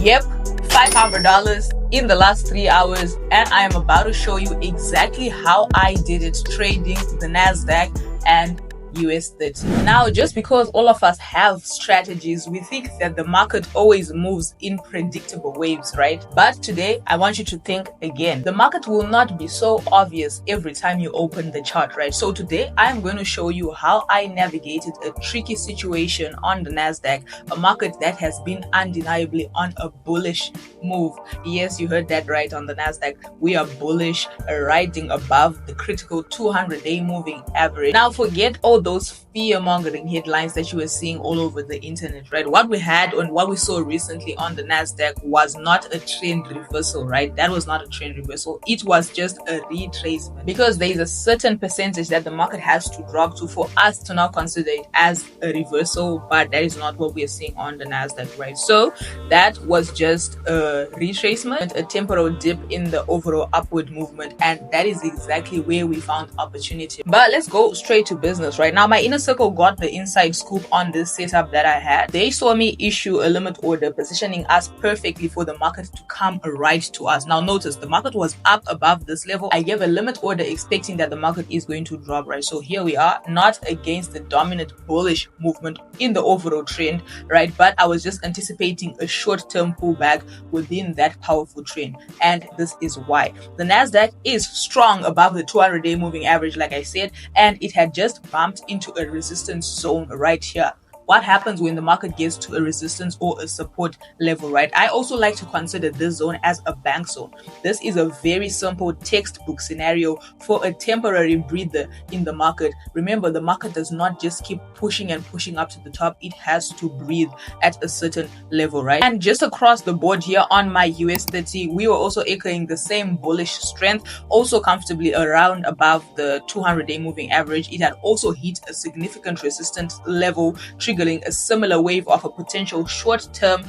Yep, $500 in the last 3 hours, and I am about to show you exactly how I did it trading the NASDAQ and US30. Now, just because all of us have strategies, we think that the market always moves in predictable waves, right? But today, I want you to think again. The market will not be so obvious every time you open the chart, right? So today, I'm going to show you how I navigated a tricky situation on the NASDAQ, a market that has been undeniably on a bullish move. Yes, you heard that right. On the NASDAQ, we are bullish, riding above the critical 200-day moving average. Now, forget all those fear-mongering headlines that you were seeing all over the internet, right? What we had and what we saw recently on the NASDAQ was not a trend reversal, right? That was not a trend reversal. It was just a retracement, because there is a certain percentage that the market has to drop to for us to now consider it as a reversal, but that is not what we are seeing on the NASDAQ, right? So that was just a retracement, a temporal dip in the overall upward movement, and that is exactly where we found opportunity. But let's go straight to business, right? Now, my inner circle got the inside scoop on this setup that I had. They saw me issue a limit order, positioning us perfectly for the market to come right to us. Now, notice the market was up above this level. I gave a limit order expecting that the market is going to drop, right? So here we are, not against the dominant bullish movement in the overall trend, right? But I was just anticipating a short-term pullback within that powerful trend. And this is why. The NASDAQ is strong above the 200-day moving average, like I said, and it had just bumped into a resistance zone right here. What happens when the market gets to a resistance or a support level, right? I also like to consider this zone as a bank zone. This is a very simple textbook scenario for a temporary breather in the market. Remember, the market does not just keep pushing and pushing up to the top. It has to breathe at a certain level, right? And just across the board here on my US30, we were also echoing the same bullish strength, also comfortably around above the 200-day moving average. It had also hit a significant resistance level, triggering a similar wave of a potential short-term,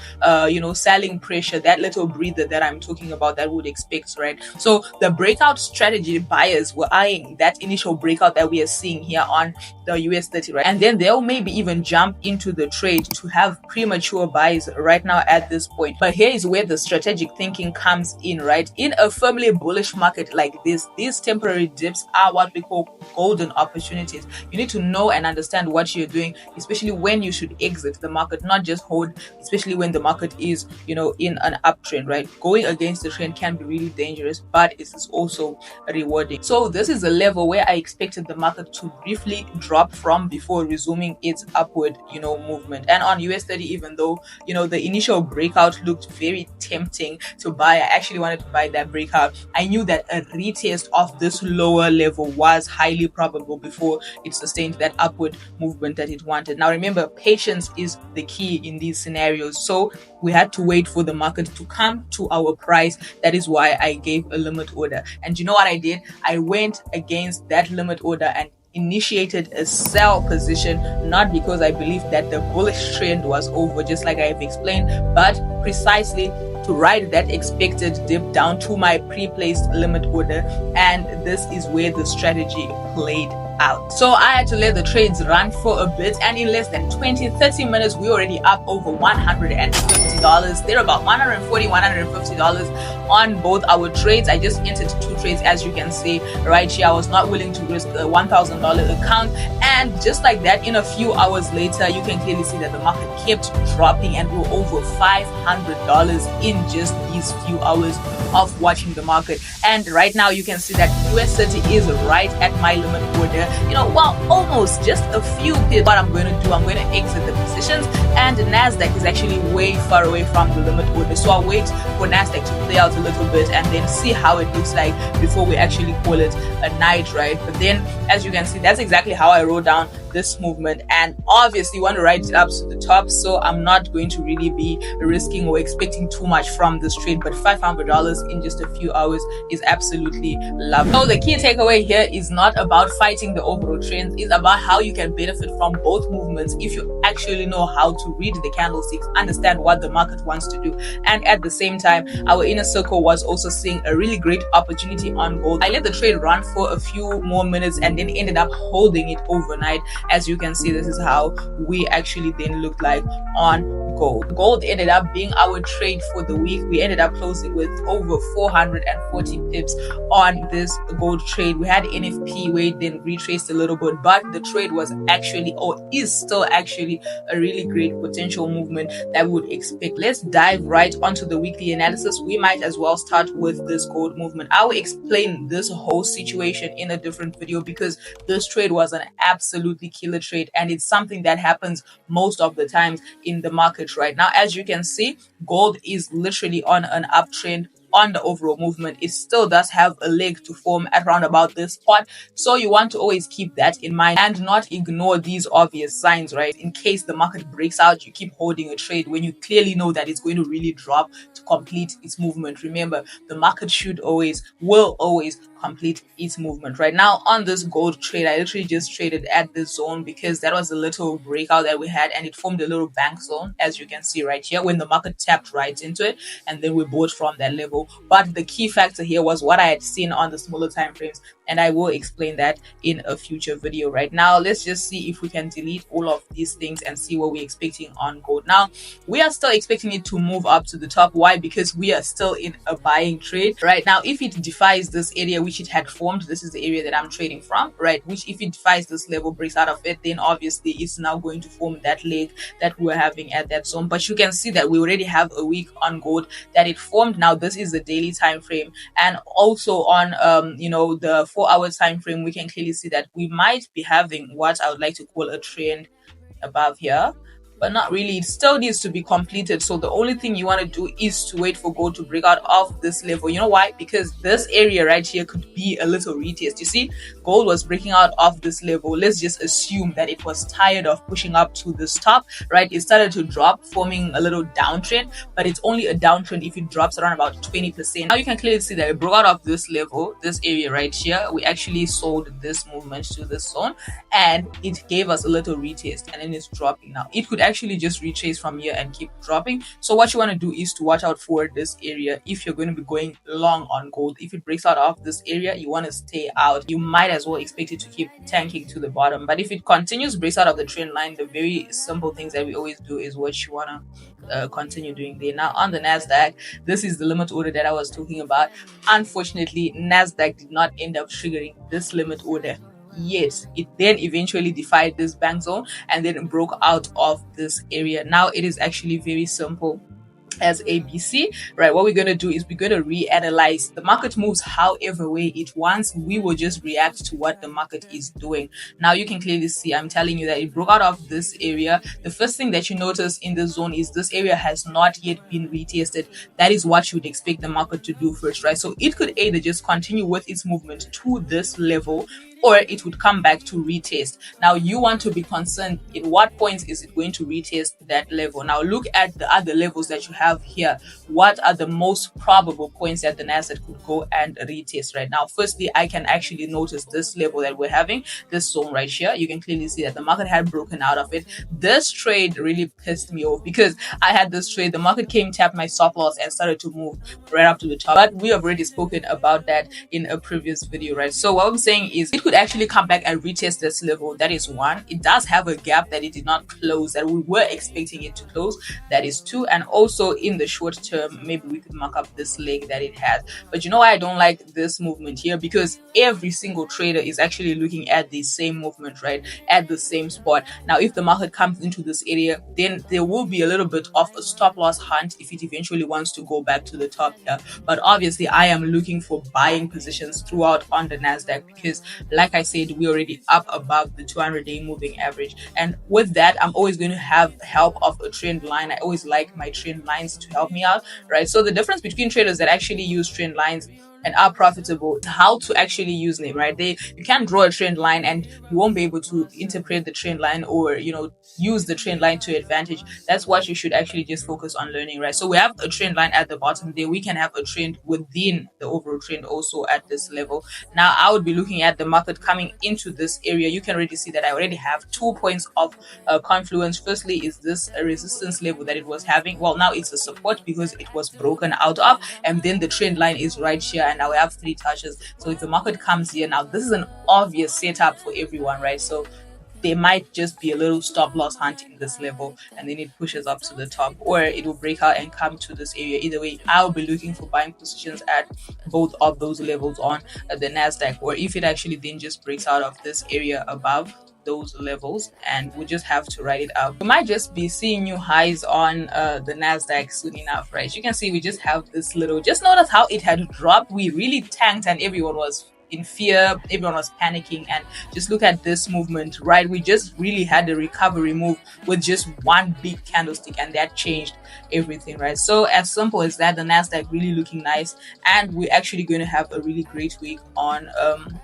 selling pressure, that little breather that I'm talking about that we would expect, right? So the breakout strategy buyers were eyeing that initial breakout that we are seeing here on the US30, right? And then they'll maybe even jump into the trade to have premature buys right now at this point. But here is where the strategic thinking comes in, right? In a firmly bullish market like this, these temporary dips are what we call golden opportunities. You need to know and understand what you're doing, especially when you should exit the market, not just hold, especially when the market is, in an uptrend, right? Going against the trend can be really dangerous, but it is also rewarding. So this is a level where I expected the market to briefly drop from before resuming its upward, movement. And on US30, even though, the initial breakout looked very tempting to buy, I actually wanted to buy that breakout. I knew that a retest of this lower level was highly probable before it sustained that upward movement that it wanted. Now, remember, patience is the key in these scenarios. So we had to wait for the market to come to our price. That is why I gave a limit order. And you know what I did? I went against that limit order and initiated a sell position, not because I believed that the bullish trend was over, just like I have explained, but precisely to ride that expected dip down to my pre-placed limit order. And this is where the strategy played out. So I had to let the trades run for a bit, and in less than 20-30 minutes we already up over $150. They're about $140-$150 on both our trades. I just entered 2 trades, as you can see right here. I was not willing to risk a $1,000 account, and just like that, in a few hours later, you can clearly see that the market kept dropping, and we're over $500 in just these few hours of watching the market. And right now you can see that US30 is right at my limit order, almost just a few pips. What I'm going to do, I'm going to exit the positions, and the NASDAQ is actually way far away from the limit order, so I'll wait for NASDAQ to play out a little bit and then see how it looks like before we actually call it a night, right? But then, as you can see, that's exactly how I wrote down this movement, and obviously you want to ride it up to the top, so I'm not going to really be risking or expecting too much from this trade. But $500 in just a few hours is absolutely lovely. So the key takeaway here is not about fighting the overall trends, it's about how you can benefit from both movements if you actually know how to read the candlesticks, understand what the market wants to do. And at the same time, our inner circle was also seeing a really great opportunity on gold. I let the trade run for a few more minutes and then ended up holding it overnight. as you can see, this is how we actually then looked like on gold ended up being our trade for the week. We ended up closing with over 440 pips on this gold trade. We had NFP where it then retraced a little bit, but the trade was actually, or is still actually, a really great potential movement that we would expect. Let's dive right onto the weekly analysis. We might as well start with this gold movement. I will explain this whole situation in a different video because this trade was an absolutely killer trade, and it's something that happens most of the times in the market right now. As you can see, gold is literally on an uptrend on the overall movement. It still does have a leg to form at around about this spot, so you want to always keep that in mind and not ignore these obvious signs, right? In case the market breaks out, you keep holding a trade when you clearly know that it's going to really drop to complete its movement. Remember, the market will always complete its movement. Right now on this gold trade, I literally just traded at this zone because that was a little breakout that we had, and it formed a little bank zone, as you can see right here, when the market tapped right into it, and then we bought from that level. But the key factor here was what I had seen on the smaller time frames, and I will explain that in a future video. Right now, let's just see if we can delete all of these things and see what we're expecting on gold. Now, we are still expecting it to move up to the top. Why? Because we are still in a buying trade. Right now, if it defies this area which it had formed, this is the area that I'm trading from, right? Which, if it defies this level, breaks out of it, then obviously it's now going to form that leg that we're having at that zone. But you can see that we already have a week on gold that it formed. Now, this is the daily time frame, and also on the 4-hour time frame, we can clearly see that we might be having what I would like to call a trend above here, but not really. It still needs to be completed. So the only thing you want to do is to wait for gold to break out of this level. You know why? Because this area right here could be a little retest. You see, gold was breaking out of this level. Let's just assume that it was tired of pushing up to this top, right? It started to drop, forming a little downtrend, but it's only a downtrend if it drops around about 20%. Now you can clearly see that it broke out of this level, this area right here. We actually sold this movement to this zone, and it gave us a little retest, and then it's dropping now. It could actually just retrace from here and keep dropping. So what you want to do is to watch out for this area if you're going to be going long on gold. If it breaks out of this area, you want to stay out. You might as well expect it to keep tanking to the bottom. But if it continues, breaks out of the trend line, the very simple things that we always do is what you want to continue doing there. Now on the NASDAQ, this is the limit order that I was talking about. Unfortunately, NASDAQ did not end up triggering this limit order. Yes, it then eventually defied this bank zone and then broke out of this area. Now it is actually very simple as ABC, right? What we're going to do is we're going to reanalyze. The market moves however way it wants. We will just react to what the market is doing. Now you can clearly see, I'm telling you that it broke out of this area. The first thing that you notice in the zone is this area has not yet been retested. That is what you would expect the market to do first, right? So it could either just continue with its movement to this level, or it would come back to retest. Now you want to be concerned in what points is it going to retest that level. Now look at the other levels that you have here. What are the most probable points that the NASDAQ could go and retest right now? Firstly, I can actually notice this level that we're having, this zone right here. You can clearly see that the market had broken out of it. This trade really pissed me off because I had this trade, the market came, tapped my stop loss and started to move right up to the top. But we have already spoken about that in a previous video, right? So what I'm saying is it could actually come back and retest this level. That is one. It does have a gap that it did not close, that we were expecting it to close. That is two. And also in the short term, maybe we could mark up this leg that it has. But you know why I don't like this movement here? Because every single trader is actually looking at the same movement, right? At the same spot. Now if the market comes into this area, then there will be a little bit of a stop loss hunt if it eventually wants to go back to the top here. But obviously I am looking for buying positions throughout on the NASDAQ because, like I said, we're already up above the 200-day moving average, and with that I'm always going to have help of a trend line. I always like my trend lines to help me out, right? So the difference between traders that actually use trend lines and are profitable, how to actually use them, right? You can draw a trend line and you won't be able to interpret the trend line or use the trend line to advantage. That's what you should actually just focus on learning, right? So we have a trend line at the bottom there. We can have a trend within the overall trend also at this level. Now I would be looking at the market coming into this area. You can already see that I already have 2 points of confluence. Firstly is this resistance level that it was having. Well, now it's a support because it was broken out of, and then the trend line is right here, and now we have 3 touches. So if the market comes here, now this is an obvious setup for everyone, right? So there might just be a little stop loss hunt in this level, and then it pushes up to the top, or it will break out and come to this area. Either way, I'll be looking for buying positions at both of those levels on the NASDAQ, or if it actually then just breaks out of this area above those levels, and we just have to write it up. We might just be seeing new highs on the NASDAQ soon enough, right? You can see we just have this little, just notice how it had dropped. We really tanked and everyone was in fear, everyone was panicking, and just look at this movement, right? We just really had a recovery move with just one big candlestick, and that changed everything, right? So as simple as that, the NASDAQ really looking nice, and we're actually going to have a really great week on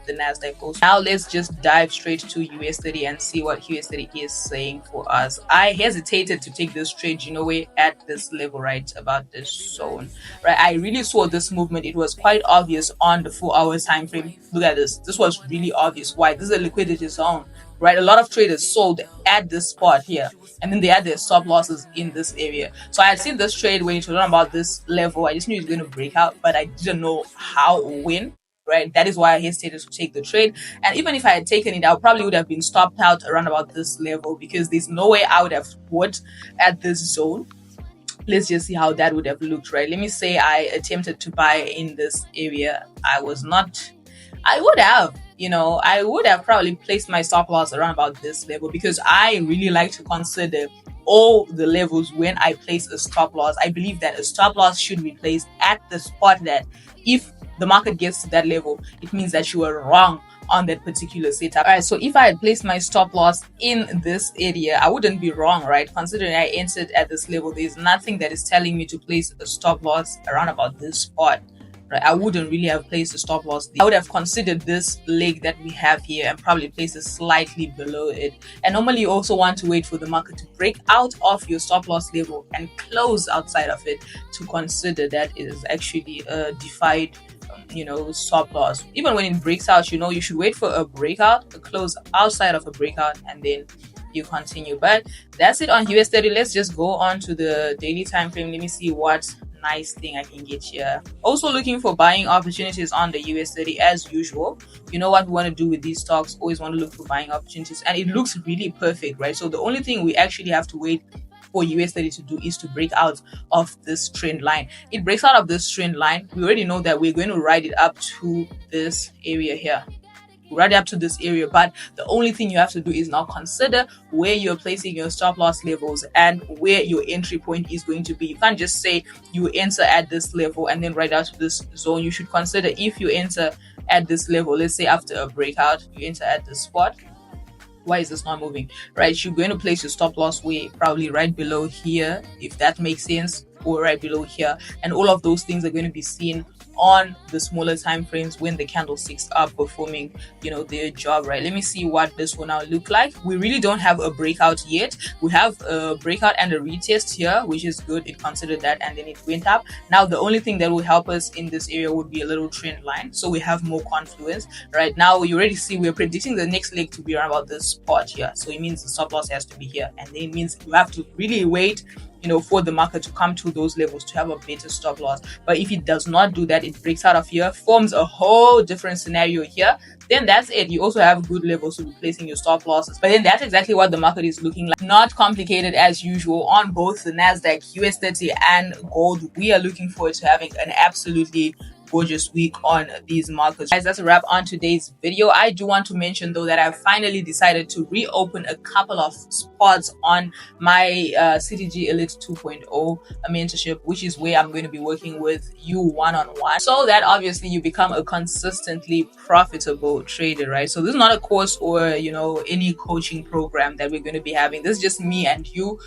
the NASDAQ also. Now let's just dive straight to US30 and see what US30 is saying for us. I hesitated to take this trade, you know, way at this level, right, about this zone, right? I really saw this movement. It was quite obvious on the 4-hour time frame. Look at this. This was really obvious. Why? This is a liquidity zone, right? A lot of traders sold at this spot here, and then they had their stop losses in this area. So I had seen this trade when it was around about this level. I just knew it was going to break out, but I didn't know how or when, right? That is why I hesitated to take the trade. And even if I had taken it, I probably would have been stopped out around about this level, because there's no way I would have bought at this zone. Let's just see how that would have looked, right? Let me say I attempted to buy in this area. I would have probably placed my stop loss around about this level, because I really like to consider all the levels when I place a stop loss. I believe that a stop loss should be placed at the spot that if the market gets to that level, it means that you are wrong on that particular setup. All right, so if I had placed my stop loss in this area, I wouldn't be wrong, right? Considering I entered at this level, there's nothing that is telling me to place a stop loss around about this spot, right? I wouldn't really have placed a stop loss there. I would have considered this leg that we have here and probably placed it slightly below it. And normally you also want to wait for the market to break out of your stop loss level and close outside of it to consider that it is actually a defied stop loss. Even when it breaks out, you should wait for a breakout, a close outside of a breakout, and then you continue. But that's it on US30. Let's just go on to the daily time frame. Let me see what nice thing I can get here. Also looking for buying opportunities on the US30 as usual. You know what we want to do with these stocks, always want to look for buying opportunities, and it looks really perfect, right? So the only thing we actually have to wait for US30 to do is to break out of this trend line. It breaks out of this trend line, we already know that we're going to ride it up to this area here. Right up to this area, but the only thing you have to do is now consider where you're placing your stop loss levels and where your entry point is going to be. You can't just say you enter at this level and then right out to this zone. You should consider, if you enter at this level, let's say after a breakout, you enter at this spot. Why is this not moving? Right, you're going to place your stop loss way probably right below here, if that makes sense, or right below here, and all of those things are going to be seen on the smaller time frames when the candlesticks are performing their job, right? Let me see what this will now look like. We really don't have a breakout yet. We have a breakout and a retest here, which is good. It considered that and then it went up. Now the only thing that will help us in this area would be a little trend line, so we have more confluence. Right now you already see we're predicting the next leg to be around about this spot here, so it means the stop loss has to be here, and then it means you have to really wait for the market to come to those levels to have a better stop loss. But if it does not do that, it breaks out of here, forms a whole different scenario here, then that's it. You also have good levels to be placing your stop losses. But then that's exactly what the market is looking like. Not complicated as usual on both the NASDAQ, US30 and gold. We are looking forward to having an absolutely gorgeous week on these markets. Guys, that's a wrap on today's video. I do want to mention though that I've finally decided to reopen a couple of spots on my CTG Elite 2.0 mentorship, which is where I'm going to be working with you one-on-one, so that obviously you become a consistently profitable trader, right? So this is not a course or any coaching program that we're going to be having. This is just me and you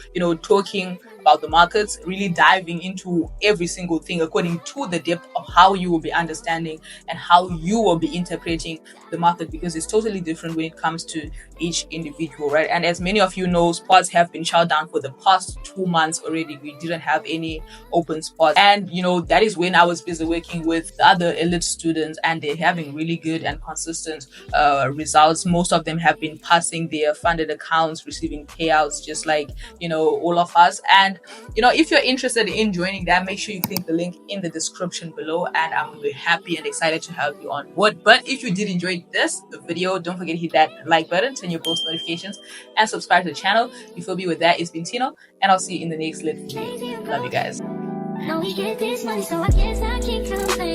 talking about the markets, really diving into every single thing according to the depth of how you will be understanding and how you will be interpreting the market, because it's totally different when it comes to each individual, right? And as many of you know, spots have been shut down for the past 2 months already. We didn't have any open spots, and that is when I was busy working with the other elite students, and they're having really good and consistent results. Most of them have been passing their funded accounts, receiving payouts just like all of us. And And if you're interested in joining that, make sure you click the link in the description below, and I'm very happy and excited to have you on board. But if you did enjoy this video, don't forget to hit that like button, turn your post notifications, and subscribe to the channel. You feel me? With that, it's been Tino, and I'll see you in the next little video. Love you guys. Now we get this money, so I guess I can't complain.